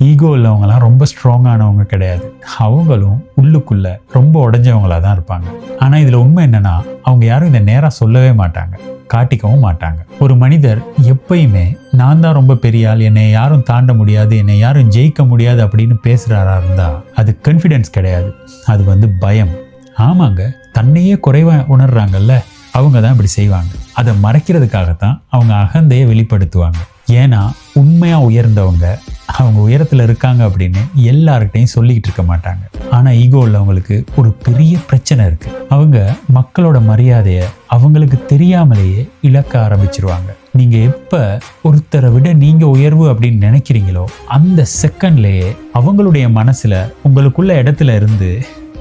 Ego உள்ளவங்கலாம் ரொம்ப ஸ்ட்ராங்கானவங்க கிடையாது. அவங்களும் உள்ளுக்குள்ள ரொம்ப உடைஞ்சவங்களா தான் இருப்பாங்க. ஆனால் இதில் உண்மை என்னன்னா, அவங்க யாரும் இதை நேராக சொல்லவே மாட்டாங்க, காட்டிக்கவும் மாட்டாங்க. ஒரு மனிதர் எப்பயுமே நான் தான் ரொம்ப பெரிய ஆள், என்னை யாரும் தாண்ட முடியாது, என்னை யாரும் ஜெயிக்க முடியாது அப்படின்னு பேசுகிறாரா இருந்தால் அது கான்ஃபிடென்ஸ் கிடையாது, அது பயம். ஆமாங்க, தன்னையே குறைவாக உணர்றாங்கல்ல, அவங்க தான் இப்படி செய்வாங்க. அதை மறைக்கிறதுக்காகத்தான் அவங்க அகந்தையை வெளிப்படுத்துவாங்க. ஏன்னா உண்மையாக உயர்ந்தவங்க அவங்க உயரத்தில் இருக்காங்க அப்படின்னு எல்லார்கிட்டையும் சொல்லிக்கிட்டு இருக்க மாட்டாங்க. ஆனால் ஈகோ உள்ளவங்களுக்கு ஒரு பெரிய பிரச்சனை இருக்குது. அவங்க மக்களோட மரியாதையை அவங்களுக்கு தெரியாமலேயே இழக்க ஆரம்பிச்சிருவாங்க. நீங்கள் எப்போ ஒருத்தரை விட நீங்கள் உயர்வு அப்படின்னு நினைக்கிறீங்களோ அந்த செகண்ட்லேயே அவங்களுடைய மனசில் உங்களுக்குள்ள இடத்துல இருந்து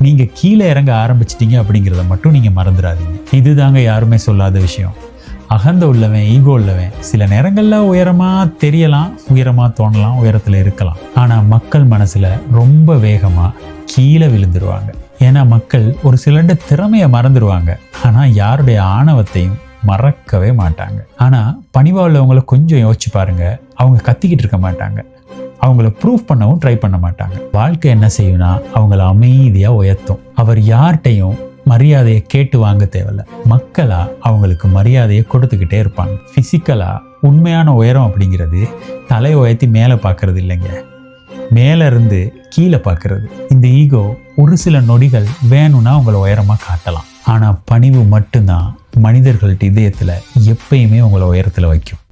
நீங்கள் கீழே இறங்க ஆரம்பிச்சிட்டீங்க அப்படிங்கிறத மட்டும் நீங்கள் மறந்துடாதீங்க. இதுதாங்க யாருமே சொல்லாத விஷயம். அகந்த உள்ளவன், ஈகோ உள்ளவன் சில நேரங்களில் உயரமாக தெரியலாம், உயரமாக தோணலாம், உயரத்தில் இருக்கலாம். ஆனால் மக்கள் மனசில் ரொம்ப வேகமாக கீழே விழுந்துருவாங்க. ஏன்னா மக்கள் ஒரு சிலண்ட திறமையை மறந்துடுவாங்க, ஆனால் யாருடைய ஆணவத்தையும் மறக்கவே மாட்டாங்க. ஆனால் பணிவா உள்ளவங்களை கொஞ்சம் யோசிச்சு பாருங்க, அவங்க கத்திக்கிட்டு இருக்க மாட்டாங்க, அவங்கள ப்ரூவ் பண்ணவும் ட்ரை பண்ண மாட்டாங்க. வாழ்க்கை என்ன செய்யும்னா அவங்கள அமைதியாக உயர்த்தும். அவர் யார்கிட்டையும் மரியாதையை கேட்டு வாங்க தேவையில்ல, மக்களா அவங்களுக்கு மரியாதையை கொடுத்துக்கிட்டே இருப்பாங்க. ஃபிசிக்கலா உண்மையான உயரம் அப்படிங்கிறது தலை உயர்த்தி மேலே பார்க்கறது இல்லைங்க, மேலே இருந்து கீழே பார்க்கறது. இந்த ஈகோ ஒரு சில நொடிகள் வேணும்னா உங்களை உயரமாக காட்டலாம், ஆனால் பணிவு மட்டும்தான் மனிதர்கள்ட்ட இதயத்தில் எப்பயுமே உங்களை உயரத்தில் வைக்கும்.